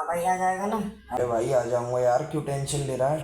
भाई आ जाएगा ना। अरे भाई आ जाऊंगा यार, क्यों टेंशन ले रहा है।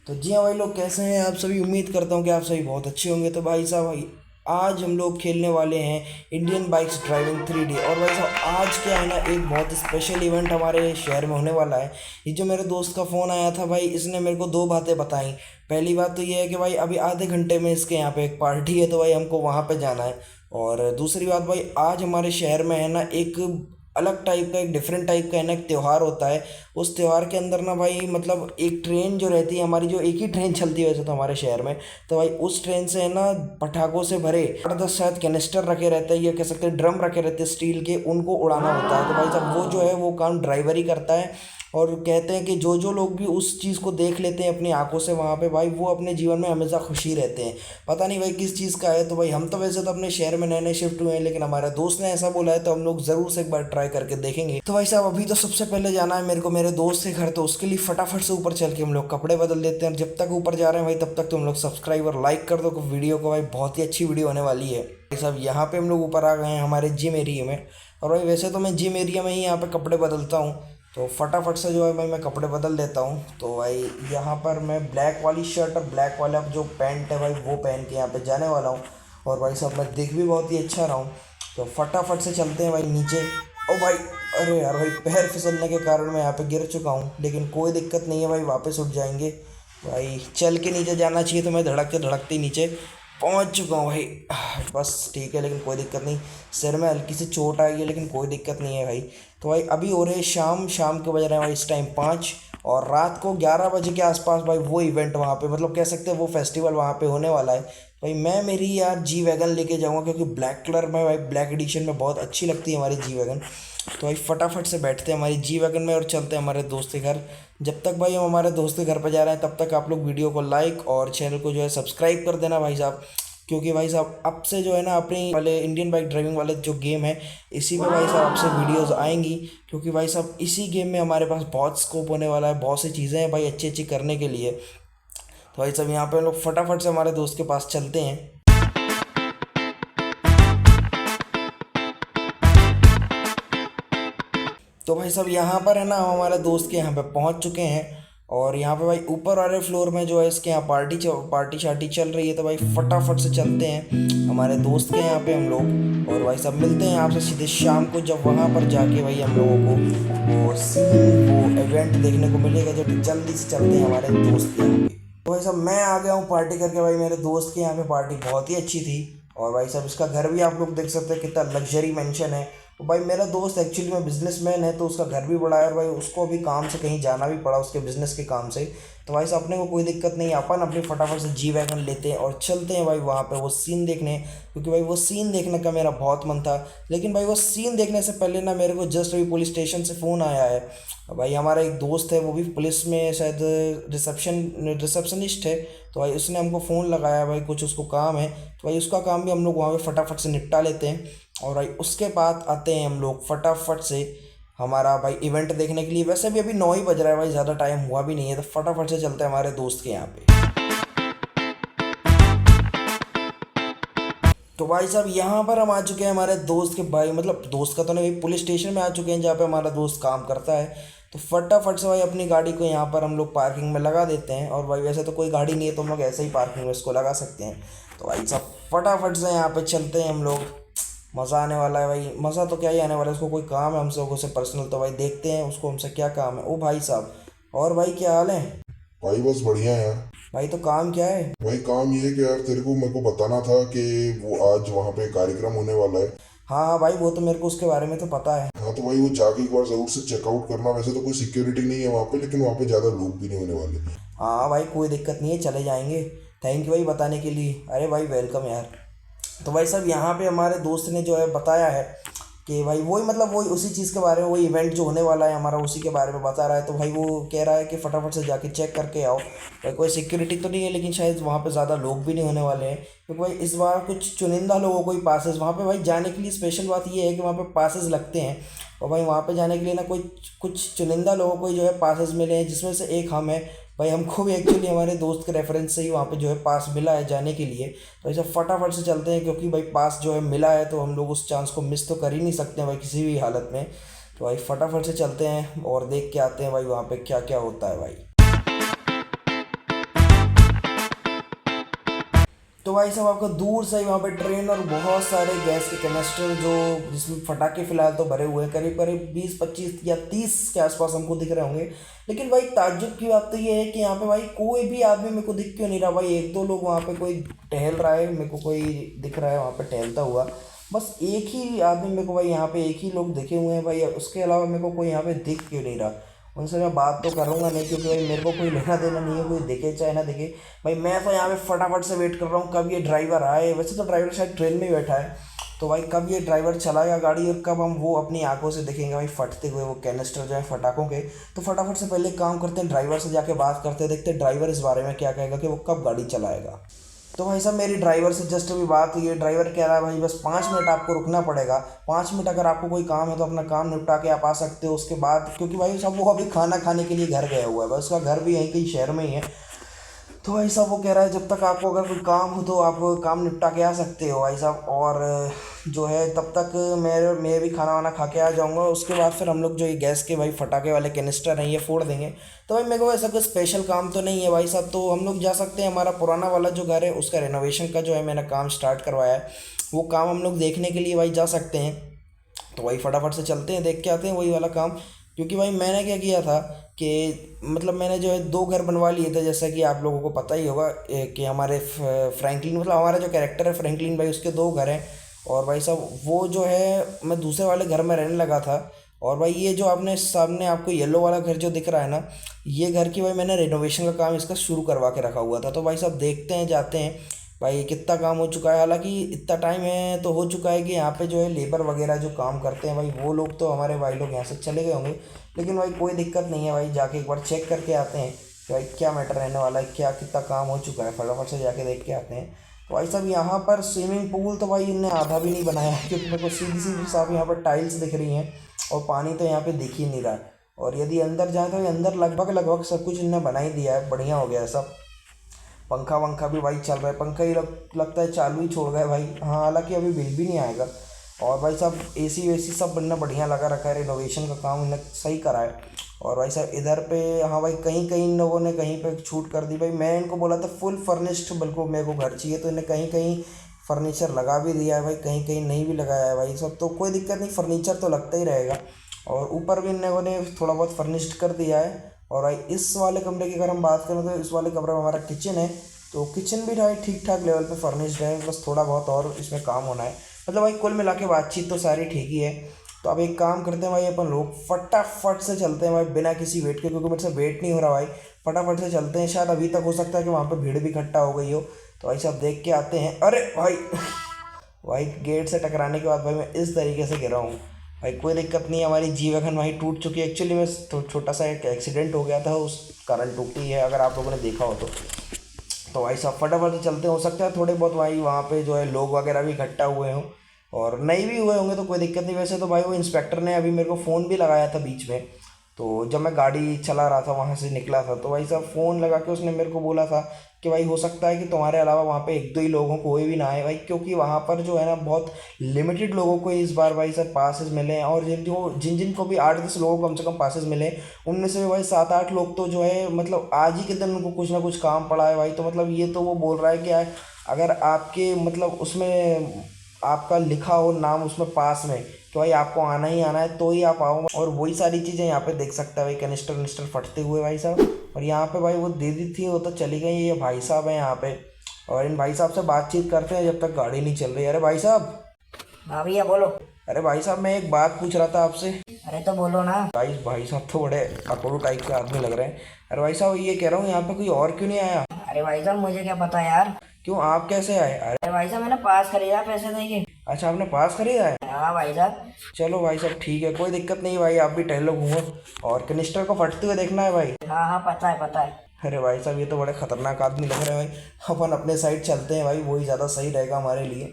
तो जी हाँ भाई लोग, कैसे हैं आप सभी। उम्मीद करता हूँ कि आप सभी बहुत अच्छे होंगे। तो भाई साहब भाई, आज हम लोग खेलने वाले हैं इंडियन बाइक्स ड्राइविंग 3D। और भाई साहब आज क्या है ना, एक बहुत स्पेशल इवेंट हमारे शहर में होने वाला है। ये जो मेरे दोस्त का फ़ोन आया था भाई, इसने मेरे को दो बातें बताई। पहली बात तो ये है कि भाई अभी आधे घंटे में इसके यहाँ पे एक पार्टी है, तो भाई हमको वहाँ पे जाना है। और दूसरी बात भाई, आज हमारे शहर में है ना एक अलग टाइप का, एक डिफरेंट टाइप का है ना एक त्यौहार होता है। उस त्यौहार के अंदर ना भाई, मतलब एक ट्रेन जो रहती है हमारी, जो एक ही ट्रेन चलती है वैसे तो हमारे शहर में, तो भाई उस ट्रेन से है ना पटाखों से भरे 8-10 शायद कैनिस्टर रखे रहते हैं, या कह सकते हैं ड्रम रखे रहते हैं स्टील के, उनको उड़ाना होता है। तो भाई साहब वो जो है वो काम ड्राइवर ही करता है। और कहते हैं कि जो जो लोग भी उस चीज़ को देख लेते हैं अपनी आंखों से वहाँ पे, भाई वो अपने जीवन में हमेशा खुशी रहते हैं। पता नहीं भाई किस चीज़ का है। तो भाई हम तो वैसे तो अपने शहर में नए नए शिफ्ट हुए हैं, लेकिन हमारे दोस्त ने ऐसा बोला है तो हम लोग ज़रूर से एक बार ट्राई करके देखेंगे। तो भाई साहब अभी तो सबसे पहले जाना है मेरे को मेरे दोस्त के घर, तो उसके लिए फटाफट से ऊपर चल के हम लोग कपड़े बदल देते हैं। और जब तक ऊपर जा रहे हैं भाई, तब तक तुम लोग सब्सक्राइब और लाइक कर दो वीडियो को, भाई बहुत ही अच्छी वीडियो होने वाली है। भाई साहब यहाँ पे हम लोग ऊपर आ गए हैं हमारे जिम एरिया में। और भाई वैसे तो मैं जिम एरिया में ही यहाँ पे कपड़े बदलता हूँ, तो फटाफट से जो है भाई मैं कपड़े बदल लेता हूँ। तो भाई यहाँ पर मैं ब्लैक वाली शर्ट और ब्लैक वाला जो पैंट है भाई वो पहन के यहाँ पे जाने वाला हूँ। और भाई साहब मैं दिख भी बहुत ही अच्छा रहा हूँ। तो फटाफट से चलते हैं भाई नीचे। ओ भाई, अरे यार भाई पैर फिसलने के कारण मैं यहाँ पे गिर चुका हूँ, लेकिन कोई दिक्कत नहीं है भाई, वापस उठ जाएंगे। भाई चल के नीचे जाना चाहिए, तो मैं धड़कते धड़कते नीचे पहुँच चुका हूँ भाई। बस ठीक है, लेकिन कोई दिक्कत नहीं। सिर में हल्की सी चोट आई है, लेकिन कोई दिक्कत नहीं है भाई। तो भाई अभी हो रहे हैं शाम, शाम के बज रहे हैं भाई इस टाइम 5। और रात को 11 बजे के आसपास भाई वो इवेंट वहाँ पे, मतलब कह सकते हैं वो फेस्टिवल वहाँ पे होने वाला है। भाई मैं मेरी यार जी वैगन लेके जाऊँगा, क्योंकि ब्लैक कलर में भाई, ब्लैक एडिशन में बहुत अच्छी लगती है हमारी जी वैगन। तो भाई फटाफट से बैठते हैं हमारी जी वैगन में और चलते हैं हमारे दोस्त के घर। जब तक भाई हम हमारे दोस्त के घर पर जा रहे हैं, तब तक आप लोग वीडियो को लाइक और चैनल को जो है सब्सक्राइब कर देना भाई साहब। क्योंकि भाई साहब अब से जो है ना अपनी वाले इंडियन बाइक ड्राइविंग वाले जो गेम है, इसी में भाई साहब आपसे वीडियोस आएंगी। क्योंकि भाई साहब इसी गेम में हमारे पास बहुत स्कोप होने वाला है, बहुत सी चीज़ें हैं भाई अच्छी अच्छी करने के लिए। तो भाई साहब यहाँ पे हम लोग फटाफट से हमारे दोस्त के पास चलते हैं। तो भाई साहब यहाँ पर है ना हम हमारे दोस्त के यहाँ पे पहुँच चुके हैं। और यहाँ पे भाई ऊपर वाले फ्लोर में जो है इसके यहाँ पार्टी शार्टी चल रही है। तो भाई फटाफट से चलते हैं हमारे दोस्त के यहाँ पे हम लोग। और भाई साहब मिलते हैं आपसे सीधे शाम को, जब वहाँ पर जाके भाई हम लोगों को वो सीन, वो इवेंट देखने को मिलेगा। जब जल्दी से चलते हैं हमारे दोस्त के यहाँ पे। तो भाई साहब मैं आ गया हूँ पार्टी करके। भाई मेरे दोस्त के यहाँ पे पार्टी बहुत ही अच्छी थी। और भाई साहब इसका घर भी आप लोग देख सकते हैं, कितना लग्जरी मेंशन है। तो भाई मेरा दोस्त एक्चुअली में बिजनेसमैन है, तो उसका घर भी बड़ा है। और भाई उसको भी काम से कहीं जाना भी पड़ा, उसके बिजनेस के काम से। तो भाई साहब अपने को कोई दिक्कत नहीं, अपन अपनी फटाफट से जी वैगन लेते हैं और चलते हैं भाई वहाँ पे वो सीन देखने। क्योंकि भाई वो सीन देखने का मेरा बहुत मन था। लेकिन भाई वो सीन देखने से पहले ना मेरे को जस्ट अभी पुलिस स्टेशन से फ़ोन आया है। भाई हमारा एक दोस्त है, वो भी पुलिस में शायद रिसेप्शनिस्ट है। तो भाई उसने हमको फ़ोन लगाया, भाई कुछ उसको काम है। तो भाई उसका काम भी हम लोग वहाँ पे फटाफट से निपटा लेते हैं। और भाई उसके बाद आते हैं हम लोग फटाफट से हमारा भाई इवेंट देखने के लिए। वैसे भी अभी 9 ही बज रहा है भाई, ज़्यादा टाइम हुआ भी नहीं है। तो फटाफट से चलते हैं हमारे दोस्त के यहाँ पे। तो भाई साहब यहाँ पर हम आ चुके हैं हमारे दोस्त के, भाई मतलब दोस्त का तो नहीं भाई, पुलिस स्टेशन में आ चुके हैं जहाँ पे हमारा दोस्त काम करता है। तो फटाफट से भाई अपनी गाड़ी को यहाँ पर हम लोग पार्किंग में लगा देते हैं। और भाई वैसे तो कोई गाड़ी नहीं है, तो हम लोग ऐसे ही पार्किंग में इसको लगा सकते हैं। तो भाई साहब फटाफट से यहाँ पे चलते हैं हम लोग। मज़ा आने वाला है भाई, मज़ा तो क्या ही आने वाला है। उसको कोई काम है हमसे, उसे पर्सनल, तो भाई देखते हैं उसको हमसे क्या काम है। ओ भाई साहब, और भाई क्या हाल है। भाई बस बढ़िया है यार। भाई तो काम क्या है। भाई काम ये है कि यार तेरे को मेरे को बताना था कि वो आज वहाँ पे कार्यक्रम होने वाला है। हाँ हाँ भाई, वो तो मेरे को उसके बारे में तो पता है। हाँ तो भाई वो जाके एक बार जरूर से चेकआउट करना। वैसे तो कोई सिक्योरिटी नहीं है वहाँ पे, लेकिन वहाँ पे ज़्यादा लोग भी नहीं होने वाले। हाँ भाई कोई दिक्कत नहीं है, चले जाएंगे। थैंक यू भाई बताने के लिए। अरे भाई वेलकम यार। तो भाई साहब यहाँ पे हमारे दोस्त ने जो है बताया है कि भाई वही, मतलब वही उसी चीज़ के बारे में, वही इवेंट जो होने वाला है हमारा, उसी के बारे में बता रहा है। तो भाई वो कह रहा है कि फटाफट से जाके चेक करके आओ। भाई कोई सिक्योरिटी तो नहीं है, लेकिन शायद वहाँ पे ज़्यादा लोग भी नहीं होने वाले हैं। क्योंकि भाई इस बार कुछ चुनिंदा लोगों को ही पासेस वहाँ पे भाई जाने के लिए, स्पेशल बात ये है कि वहाँ पे पासेस लगते हैं। और भाई वहाँ पे जाने के लिए ना कोई कुछ चुनिंदा लोगों को ही जो है पासेस मिले हैं, जिसमें से एक हम हैं। भाई हमको भी एक्चुअली हमारे दोस्त के रेफरेंस से ही वहाँ पे जो है पास मिला है जाने के लिए। तो ऐसा फटाफट से चलते हैं, क्योंकि भाई पास जो है मिला है, तो हम लोग उस चांस को मिस तो कर ही नहीं सकते हैं भाई किसी भी हालत में। तो भाई फटाफट से चलते हैं और देख के आते हैं भाई वहाँ पे क्या क्या होता है भाई। तो भाई साहब आपको दूर से ही वहाँ पे ट्रेन और बहुत सारे गैस के कैनिस्टर जो जिसमें फटाके फिलहाल तो भरे हुए हैं, करीब करीब 20 25 या 30 के आसपास हमको दिख रहे होंगे। लेकिन भाई ताज्जुब की बात तो ये है कि यहाँ पे भाई कोई भी आदमी मेरे को दिख क्यों नहीं रहा भाई। एक दो लोग वहाँ पे कोई टहल रहा है, मेरे को कोई दिख रहा है वहाँ पे टहलता हुआ। बस एक ही आदमी मेरे को भाई यहाँ पे एक ही लोग दिखे हुए हैं भाई, उसके अलावा मेरे को कोई यहाँ पे दिख क्यों नहीं रहा। उनसे मैं बात तो करूँगा नहीं क्योंकि भाई मेरे को कोई लेना देना नहीं है, कोई दिखे चाहे ना दिखे भाई। मैं तो यहाँ पे फटाफट से वेट कर रहा हूँ कब ये ड्राइवर आए। वैसे तो ड्राइवर शायद ट्रेन में ही बैठा है, तो भाई कब ये ड्राइवर चलाएगा गाड़ी और कब हम वो अपनी आंखों से देखेंगे भाई फटते हुए वो कैनिस्टर जो है फटाकों के। तो फटाफट से पहले काम करते हैं, ड्राइवर से जाके बात करते हैं, देखते हैं ड्राइवर इस बारे में क्या कहेगा कि वो कब गाड़ी चलाएगा। तो भाई साहब मेरी ड्राइवर से जस्ट अभी बात हुई है, ड्राइवर कह रहा है भाई बस 5 मिनट आपको रुकना पड़ेगा। 5 मिनट अगर आपको कोई काम है तो अपना काम निपटा के आप आ सकते हो। उसके बाद क्योंकि भाई साहब वो अभी खाना खाने के लिए घर गया हुआ है, बस उसका घर भी यहीं कहीं शहर में ही है। तो भाई साहब वो कह रहा है जब तक आपको अगर कोई काम हो तो आप काम निपटा के आ सकते हो भाई साहब। और जो है तब तक मैं भी खाना वाना खा के आ जाऊँगा। उसके बाद फिर हम लोग जो ये गैस के भाई फटाके वाले कैनिस्टर हैं ये फोड़ देंगे। तो भाई मेरे को ऐसा कोई स्पेशल काम तो नहीं है भाई साहब, तो हम लोग जा सकते हैं। हमारा पुराना वाला जो घर है उसका रेनोवेशन का जो है मैंने काम स्टार्ट करवाया है, वो काम हम लोग देखने के लिए भाई जा सकते हैं। तो वही फटाफट से चलते हैं, देख के आते हैं वही वाला काम। क्योंकि भाई मैंने क्या किया था कि मतलब मैंने जो है 2 घर बनवा लिए थे, जैसा कि आप लोगों को पता ही होगा कि हमारे फ्रैंकलिन मतलब हमारा जो कैरेक्टर है फ्रैंकलिन भाई उसके 2 घर हैं। और भाई साहब वो जो है मैं दूसरे वाले घर में रहने लगा था। और भाई ये जो आपने सामने आपको येलो वाला घर जो दिख रहा है ना, ये घर की भाई मैंने रेनोवेशन का काम इसका शुरू करवा के रखा हुआ था। तो भाई साहब देखते हैं जाते हैं भाई कितना काम हो चुका है। हालांकि इतना टाइम है तो हो चुका है कि यहाँ पे जो है लेबर वगैरह जो काम करते हैं भाई वो लोग तो हमारे भाई लोग यहाँ से चले गए होंगे। लेकिन भाई कोई दिक्कत नहीं है भाई, जाके एक बार चेक करके आते हैं कि भाई क्या मैटर रहने वाला है, क्या कितना काम हो चुका है। फटाफट से जाके देख के आते हैं। तो भाई साहब यहाँ पर स्विमिंग पूल तो भाई इनने आधा भी नहीं बनाया है, क्योंकि मेरे को सीधी सीधी साहब यहाँ पर टाइल्स दिख रही हैं और पानी तो यहाँ पे दिख ही नहीं रहा है। और यदि अंदर जाए तो अंदर लगभग लगभग सब कुछ इनने बना ही दिया है, बढ़िया हो गया है सब। पंखा वंखा भी भाई चल रहा है, पंखा ही लगता है चालू ही छोड़ गए भाई। हाँ हालांकि अभी बिल भी नहीं आएगा। और भाई साहब एसी वेसी सब बनना बढ़िया लगा रखा है, रिनोवेशन का काम इन्हें सही करा है। और भाई साहब इधर पे हाँ भाई कहीं कहीं इन लोगों ने कहीं पे छूट कर दी भाई। मैं इनको बोला था फुल फर्निश्ड बिल्कुल मेरे को घर चाहिए, तो इन्हें कहीं कहीं फर्नीचर लगा भी दिया है भाई, कहीं कहीं नहीं भी लगाया है भाई सब। तो कोई दिक्कत नहीं, फर्नीचर तो लगता ही रहेगा। और ऊपर भी इन लोगों ने थोड़ा बहुत फर्निश्ड कर दिया है। और भाई इस वाले कमरे की अगर हम बात करें तो इस वाले कमरे में हमारा किचन है, तो किचन भी भाई ठीक ठाक लेवल पे फर्निश्ड है, बस थोड़ा बहुत और इसमें काम होना है। मतलब भाई कुल मिला के बातचीत तो सारी ठीक ही है। तो अब एक काम करते हैं भाई अपन लोग फटाफट से चलते हैं भाई बिना किसी वेट के, क्योंकि मेरे से वेट नहीं हो रहा भाई। फटाफट से चलते हैं, शायद अभी तक हो सकता है कि वहाँ पे भीड़ भी इकट्ठा हो गई हो। तो भाई साहब देख के आते हैं। अरे भाई भाई गेट से टकराने के बाद भाई मैं इस तरीके से गिरा हूँ भाई। कोई दिक्कत नहीं है, हमारी जी वैगन वहीं टूट चुकी है। एक्चुअली में छोटा सा एक एक्सीडेंट हो गया था, उस कारण टूटी है, अगर आप लोगों ने देखा हो तो। तो भाई साहब फटाफट से चलते, हो सकता है थोड़े बहुत भाई वहाँ पे जो है लोग वगैरह भी इकट्ठा हुए हों और नहीं भी हुए होंगे तो कोई दिक्कत नहीं। वैसे तो भाई वो इंस्पेक्टर ने अभी मेरे को फ़ोन भी लगाया था बीच में, तो जब मैं गाड़ी चला रहा था वहाँ से निकला था, तो भाई साहब फ़ोन लगा के उसने मेरे को बोला था कि भाई हो सकता है कि तुम्हारे अलावा वहाँ पे 1 2 ही लोगों को कोई भी ना आए भाई, क्योंकि वहाँ पर जो है ना बहुत लिमिटेड लोगों को इस बार भाई सर पासेस मिले हैं। और जिन जिन को भी 8 10 लोगों को कम से कम पासेस मिले, उनमें से भी भाई 7 8 लोग तो जो है मतलब आज ही के दिन उनको कुछ ना कुछ काम पड़ा है भाई। तो मतलब ये तो वो बोल रहा है कि अगर आपके मतलब उसमें आपका लिखा हो नाम उसमें पास में, तो भाई आपको आना ही आना है, तो ही आप आओ। और वही सारी चीज़ें यहाँ पे देख सकते हैं भाई, कनिस्टर वनिस्टर फटते हुए भाई साहब। और यहाँ पे भाई वो दीदी थी वो तो चली गई, ये भाई साहब हैं यहाँ पे। और इन भाई साहब से बातचीत करते हैं जब तक गाड़ी नहीं चल रही। अरे भाई साहब। हाँ भैया बोलो। अरे भाई साहब मैं एक बात पूछ रहा था आपसे। अरे तो बोलो ना। भाई साहब तो बड़े अकड़ू टाइप के आदमी लग रहे हैं। अरे भाई साहब ये कह रहा हूँ यहाँ पे कोई और क्यों नहीं आया? अरे भाई साहब मुझे क्या पता यार। क्यों आप कैसे आए? अरे भाई साहब मैंने पास खरीदा पैसे देके। अच्छा आपने पास खरीदा है? हाँ भाई साहब। चलो भाई साहब ठीक है, कोई दिक्कत नहीं भाई, आप भी टहलो घूमो। और कनिस्टर को फटते हुए देखना है भाई। हाँ हाँ पता है पता है। अरे भाई साहब ये तो बड़े खतरनाक आदमी लग रहे हैं भाई। अपन अपने साइड चलते हैं भाई, वही ज़्यादा सही रहेगा हमारे लिए।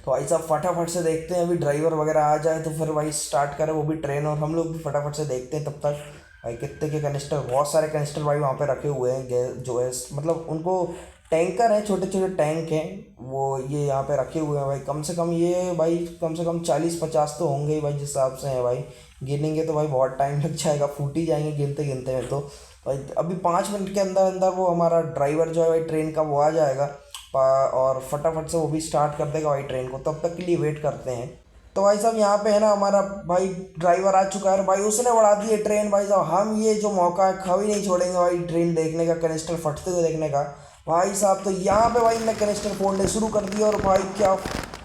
तो भाई साहब फटाफट से देखते हैं, अभी ड्राइवर वगैरह आ जाए तो फिर भाई स्टार्ट करें वो भी ट्रेन, और हम लोग भी फटाफट से देखते हैं। तब तक भाई कितने के कनिस्टर, बहुत सारे कनिस्टर भाई वहाँ पे रखे हुए हैं जो है मतलब उनको टैंकर है, छोटे छोटे टैंक हैं वो ये यहाँ पे रखे हुए हैं भाई। कम से कम ये भाई कम से कम 40 50 तो होंगे ही भाई जिस हिसाब से हैं भाई। गिनेंगे तो भाई बहुत टाइम लग जाएगा, फूट ही जाएंगे गिनते गिनते में। तो भाई अभी 5 मिनट के अंदर अंदर वो हमारा ड्राइवर जो है भाई ट्रेन का वो आ जाएगा और फटाफट से वो भी स्टार्ट कर देगा भाई ट्रेन को। तब तक के लिए वेट करते हैं। तो भाई साहब यहाँ पे है ना हमारा भाई ड्राइवर आ चुका है भाई, उसने बढ़ा दी है ट्रेन। भाई साहब हम ये जो मौका है कभी नहीं छोड़ेंगे भाई ट्रेन देखने का, कनिस्टर फटते हुए देखने का भाई साहब। तो यहाँ पे भाई इनने कनिस्टर फोड़ने शुरू कर दिया और भाई क्या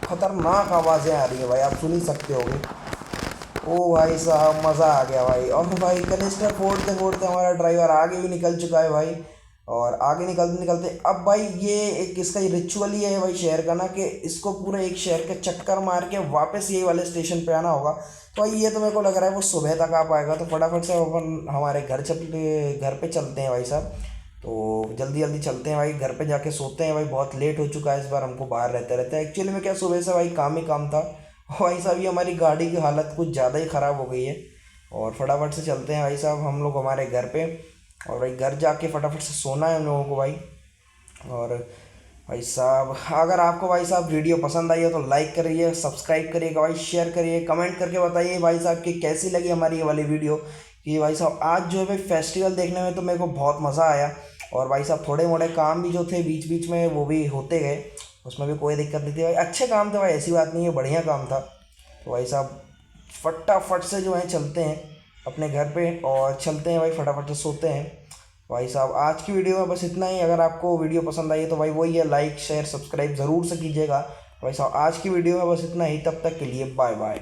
खतरनाक आवाज़ें आ रही है भाई, आप सुन ही सकते होगे। ओ भाई साहब मज़ा आ गया भाई। और भाई कनिस्टर फोड़ते फोड़ते हमारा ड्राइवर आगे भी निकल चुका है भाई। और आगे निकलते निकलते अब भाई ये एक इसका रिचुअल ही है भाई शहर का ना, कि इसको पूरे एक शहर के चक्कर मार के वापस यही वाले स्टेशन पे आना होगा। तो भाई ये तो मेरे को लग रहा है वो सुबह तक आ पाएगा। तो फटाफट से अपन हमारे घर पे चलते हैं भाई साहब। तो जल्दी जल्दी चलते हैं भाई, घर पे जाके सोते हैं भाई, बहुत लेट हो चुका है इस बार हमको बाहर रहते रहते। एक्चुअली में क्या सुबह से भाई काम ही काम था भाई साहब। ये हमारी गाड़ी की हालत कुछ ज़्यादा ही ख़राब हो गई है। और फटाफट से चलते हैं भाई साहब हम लोग हमारे घर पे, और भाई घर जाके फटाफट से सोना है हम लोगों को भाई। और भाई साहब अगर आपको भाई साहब वीडियो पसंद आई हो तो लाइक करिए, सब्सक्राइब करिएगा भाई, शेयर करिए, कमेंट करके बताइए भाई साहब कि कैसी लगी हमारी ये वाली वीडियो। कि भाई साहब आज जो है भाई फेस्टिवल देखने में तो मेरे को बहुत मज़ा आया। और भाई साहब थोड़े मोड़े काम भी जो थे बीच बीच में वो भी होते गए, उसमें भी कोई दिक्कत नहीं थी भाई। अच्छे काम थे भाई, ऐसी बात नहीं है, बढ़िया काम था। तो भाई साहब फटाफट से जो है चलते हैं अपने घर पे और चलते हैं भाई फटाफट से सोते हैं। भाई साहब आज की वीडियो में बस इतना ही। अगर आपको वीडियो पसंद आई है तो भाई वही है, लाइक शेयर सब्सक्राइब ज़रूर से कीजिएगा। भाई साहब आज की वीडियो में बस इतना ही, तब तक के लिए बाय बाय।